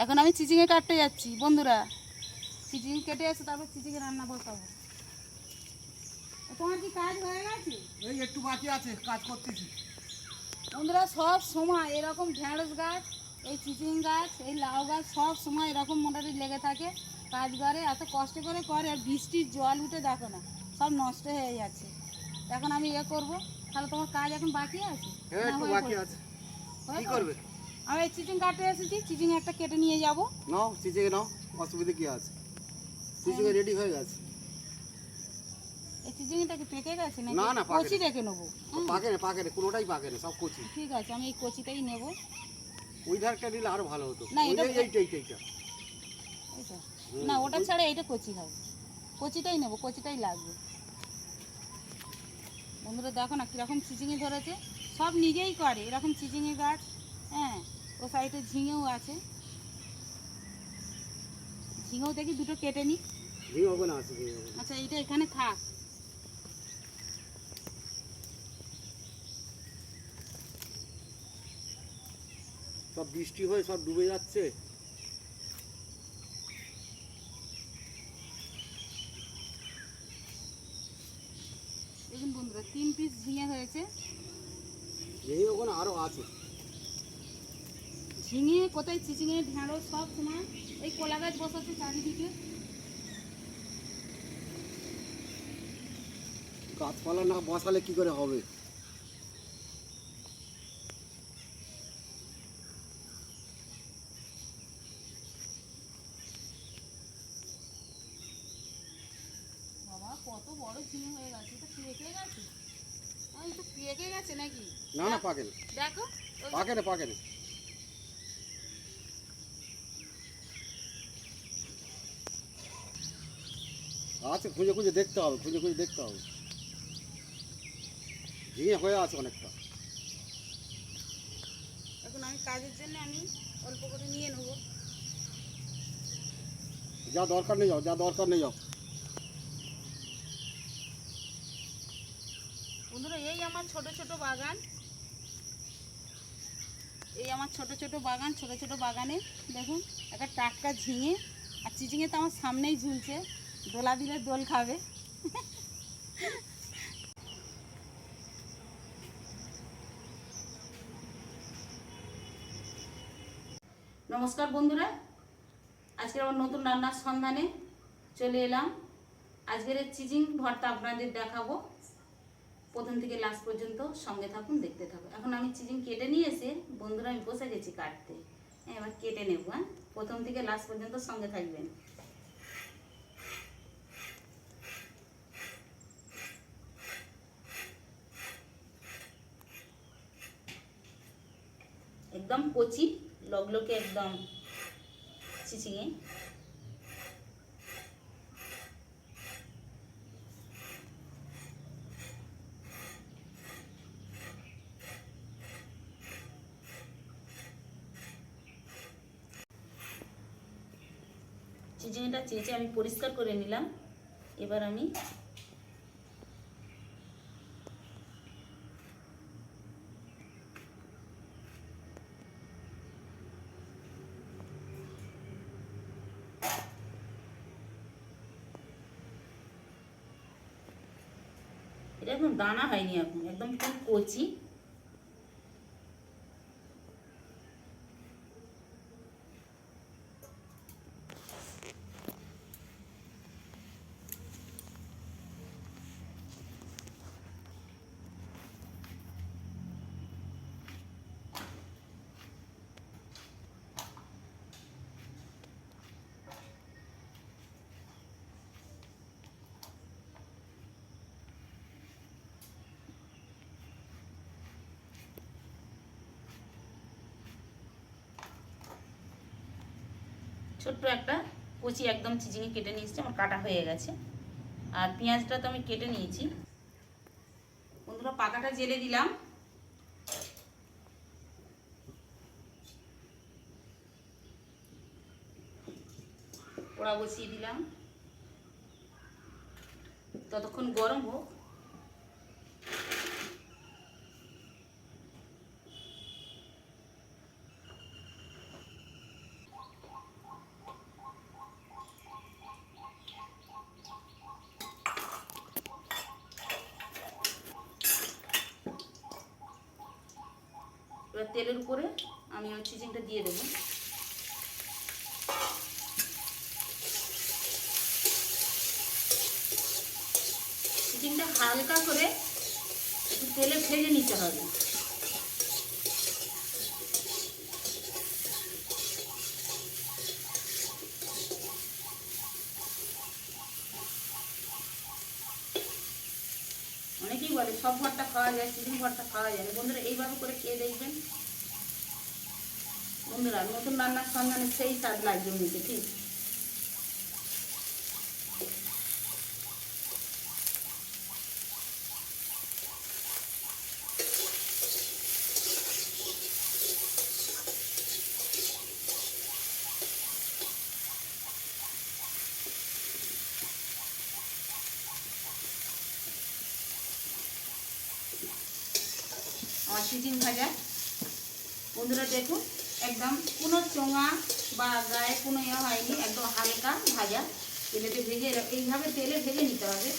এখন আমি চিচিঙে কাটতে যাচ্ছি বন্ধুরা। চিচিং কেটে এসে তারপর চিচিঙে রান্না বসাবো। তোমার কি কাজ হয়ে গেছে? এই একটু বাকি আছে, কাজ করতেছি বন্ধুরা। সব সময় এরকম ঢেঁড়স গাছ, এই চিচিং গাছ, এই লাউ গাছ সব সময় এরকম মোটামুটি লেগে থাকে। কাজ করে এত কষ্ট করে করে, বৃষ্টির জল উঠে দেখো না সব নষ্ট হয়ে যাচ্ছে। এখন আমি করবো। তাহলে তোমার কাজ এখন বাকি আছে? হ্যাঁ একটু বাকি আছে। কি করবে? আমি এই চিচিং কাটতে এসেছি, চিচিং একটা কেটে নিয়ে যাব। নাও চিচিঙে নাও, অসুবিধা কি আছে? চিচিঙে রেডি হয়ে গেছে। এই চিচিংটা কি পেকে গেছে নাকি? না না, কচি রেখে নেবো। পাকে না, কোনোটাই পাকে না, সব কচি। ঠিক আছে, আমি এই কচিটাই নেব। ওই ধারটা নিলে আরো ভালো হতো। না এটা এইটা না, ওটা ছাড়া এইটা কচি হবে। কচিটাই নেব, কচিটাই লাগবে। বন্ধুরা দেখো না কীরকম চিচিঙে ধরেছে। সব নিজেই করে এরকম চিচিঙে গাছ। হ্যাঁ, ও সাইডে ঝিঙেও আছে। ঝিঙেও দেখি দুটো কেটে নিই। আচ্ছা, এইটা এখানে থাক। সব বৃষ্টি হয়ে সব ডুবে যাচ্ছে। দেখুন বন্ধুরা, 3 পিস ঝিঙে হয়েছে। এই ওখানে আরো আছে। ঝিঙে কোথায়, চিচিঙে, ঢেঁড়স সব সময়। এই কলা গাছ বসাচ্ছে চারিদিকে। গাছপালা না বসালে কি করে হবে? বাবা কত বড় ঝিঙে হয়ে গেছে। এটা পেকে গেছে। এটা পেকে গেছে নাকি? না না, পাকে না, দেখো পাকে না। আচ্ছা, খুঁজে খুঁজে দেখতে হবে। ঝিঙে হয়ে আছে অনেকটা। এখন আমি কাজের জন্য আমি অল্প করে নিয়ে নেব। যা দরকার নেই যাও। বন্ধুরা, এই আমার ছোট ছোট বাগান। ছোট ছোট বাগানে দেখুন একটা টাটকা ঝিঙে আর চিচিঙে তো আমার সামনেই ঝুলছে। দোলা দিলে দোল খাবে। নমস্কার বন্ধুরা, আজকে আমার নতুন রান্নার সন্ধানে চলে এলাম। আজকের চিচিং ভর্তা আপনাদের দেখাবো। প্রথম থেকে লাস্ট পর্যন্ত সঙ্গে থাকুন, দেখতে থাকুন। এখন আমি চিচিং কেটে নিয়ে এসে বন্ধুরা আমি বসে গেছি কাটতে। এবার কেটে নেব। প্রথম থেকে লাস্ট পর্যন্ত সঙ্গে থাকবেন। একদম কচি লগলকে একদম চিচিঙে। চিচিংটা চেঁচে আমি পরিষ্কার করে নিলাম। এবার আমি এটা একদম দানা হয়নি, এখন একদম খুব কচি। ছোট্ট একটা কচি একদম চিচিঙে কেটে নিয়েছি, আমার কাটা হয়ে গেছে। আর পেঁয়াজটা তো আমি কেটে নিয়েছি। বন্ধুরা, পাকাটা জেলে দিলাম। কড়া বসিয়ে দিলাম, ততক্ষণ গরম হোক। এবার তেলের উপরে আমি ওই চিচিংটা দিয়ে দেবো। চিচিংটা হালকা করে একটু তেলে ভেজে নিতে হবে। অনেকেই বলে সব ভর্তা খাওয়া যায়, চিচিং ভর্তা খাওয়া যায় না। বন্ধুরা এইভাবে করে খেয়ে দেখবেন বন্ধুরা, নতুন রান্নার সন্ধানে সেই স্বাদ লাগবে মুখে। ঠিক আমার চিচিং ভাজা বন্ধুরা দেখুন একদম কোনো চোঙা বা গায়ে কোনো ইয়ে হয়নি, একদম হালকা ভাজা তেলেতে ভেজে, এইভাবে তেলে ভেজে নিতে হবে।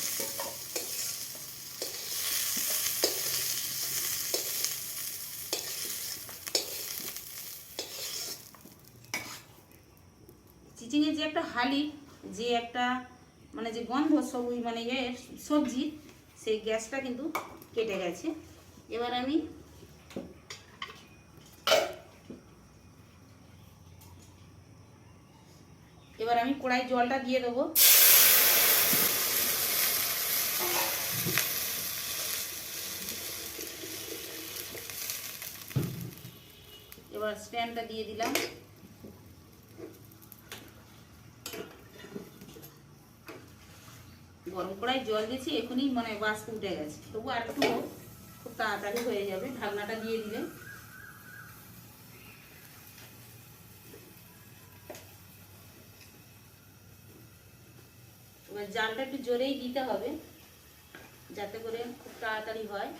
চিচিংয়ের যে একটা হালি, যে একটা মানে যে গন্ধ সবুজ মানে সবজি, সেই গ্যাসটা কিন্তু কেটে গেছে। এবার আমি কড়াই জলটা দিয়ে দেবো। এবার স্ট্যান্ডটা দিয়ে দিলাম। গরম কড়াই জল দিয়েছি, এখনই মানে বাষ্প উঠে গেছে, তবু আর একটু খুব তাড়াতাড়ি হয়ে যাবে। ঢাকনাটা দিয়ে দিলে এবার জালটা একটু জোরেই দিতে হবে যাতে করে খুব তাড়াতাড়ি হয়।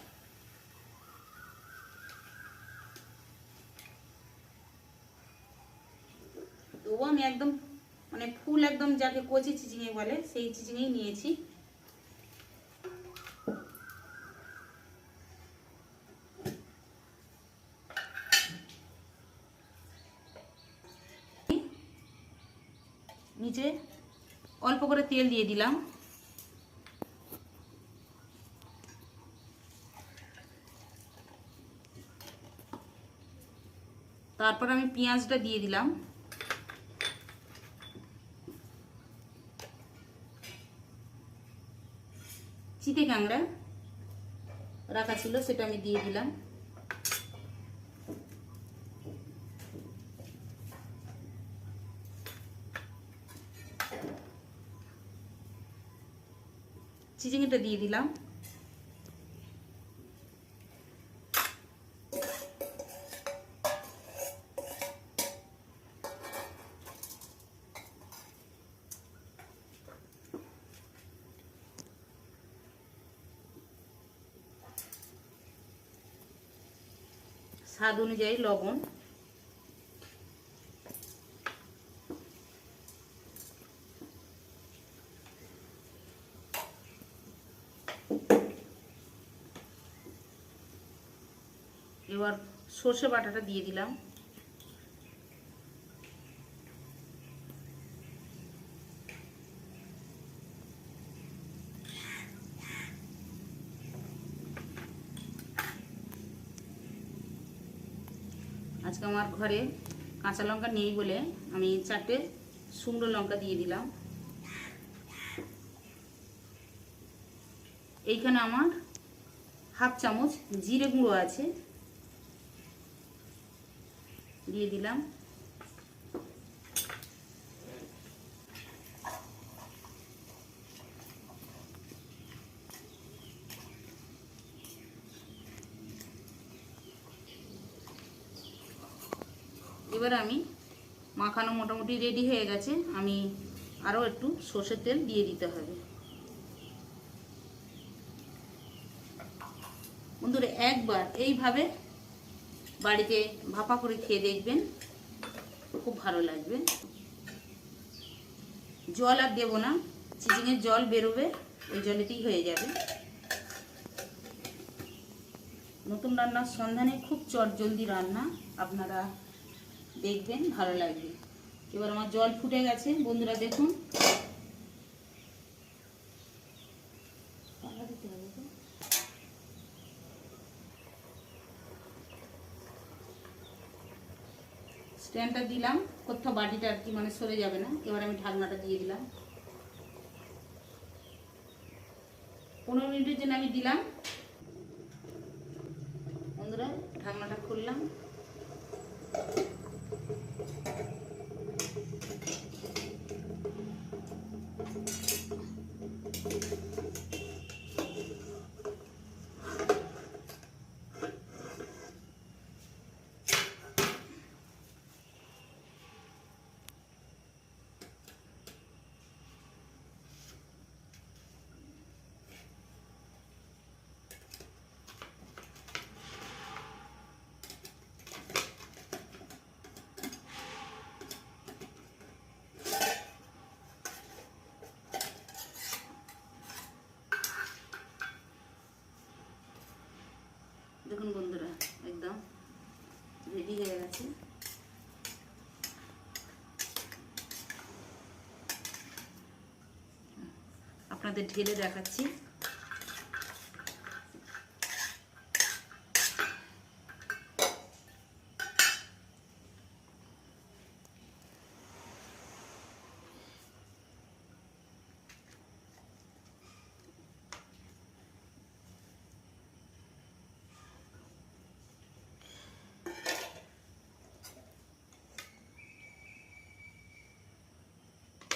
তবু আমি একদম মানে ফুল একদম যাকে কচি চিচিঙে বলে সেই চিচিঙেই নিয়েছি। নিচে অল্প করে তেল দিয়ে দিলাম। তারপর আমি পেঁয়াজটা দিয়ে দিলাম। চিটে কাঁকড়া রাখা ছিল সেটা আমি দিয়ে দিলাম। চিচিংটা দিয়ে দিলাম। স্বাদ অনুযায়ী লবণ। এবার সর্ষে বাটাটা দিয়ে দিলাম। আজকে আমার ঘরে কাঁচা লঙ্কা নেই বলে আমি 4টে শুকনো লঙ্কা দিয়ে দিলাম। এইখানে আমার হাফ চামচ জিরে গুঁড়ো আছে, দিয়ে দিলাম। এবার আমি মাখানো মোটামুটি রেডি হয়ে গেছে, আমি আরও একটু সর্ষের তেল দিয়ে দিতে হবে। বন্ধুরা একবার এইভাবে বাড়িতে ভাপা করে খেয়ে দেখবেন, খুব ভালো লাগবে। জল আর দেবো না, চিচিংয়ের জল বেরোবে, ওই জলেতেই হয়ে যাবে। নতুন রান্নার সন্ধানে খুব চটজলদি রান্না, আপনারা দেখবেন, ভালো লাগবে। এবার আমার জল ফুটে গেছে বন্ধুরা, দেখুন। স্ট্যান্ডটা দিলাম, কোথাও বাটিটা আর কি মানে সরে যাবে না। এবার আমি ঢাকনাটা দিয়ে দিলাম। 15 মিনিটের জন্য আমি দিলাম বন্ধুরা। ঢাকনাটা খুললাম। দেখুন বন্ধুরা, একদম রেডি হয়ে গেছে। আপনাদের ঢেলে দেখাচ্ছি।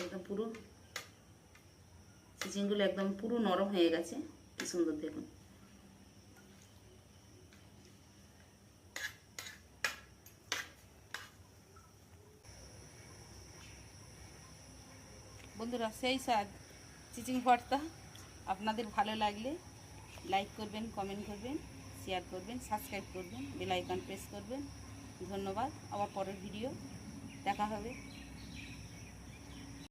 একদম পুরো চিচিংগুলো একদম পুরো নরম হয়ে গেছে, কি সুন্দর দেখুন। বন্ধুরা, সেই স্বাদ চিচিং ভর্তা। আপনাদের ভালো লাগলে লাইক করবেন, কমেন্ট করবেন, শেয়ার করবেন, সাবস্ক্রাইব করবেন, বেল আইকন প্রেস করবেন। ধন্যবাদ। আবার পরের ভিডিও দেখা হবে।